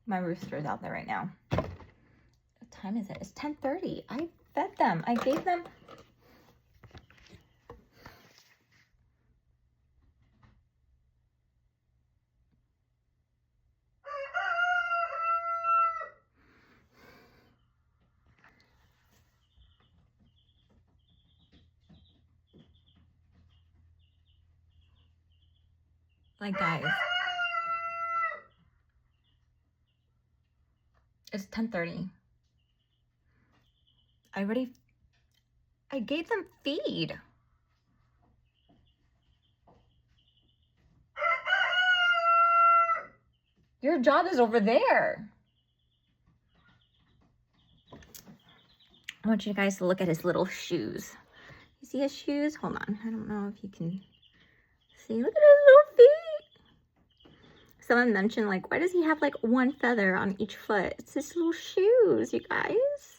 My rooster's out there right now. What time is it? It's 10:30. I fed them. I gave them... Like, guys, it's 10:30. I gave them feed. Your job is over there. I want you guys to look at his little shoes. You see his shoes? Hold on. I don't know if you can see. Look at his little feet. Someone mentioned, like, why does he have like one feather on each foot? It's his little shoes, you guys.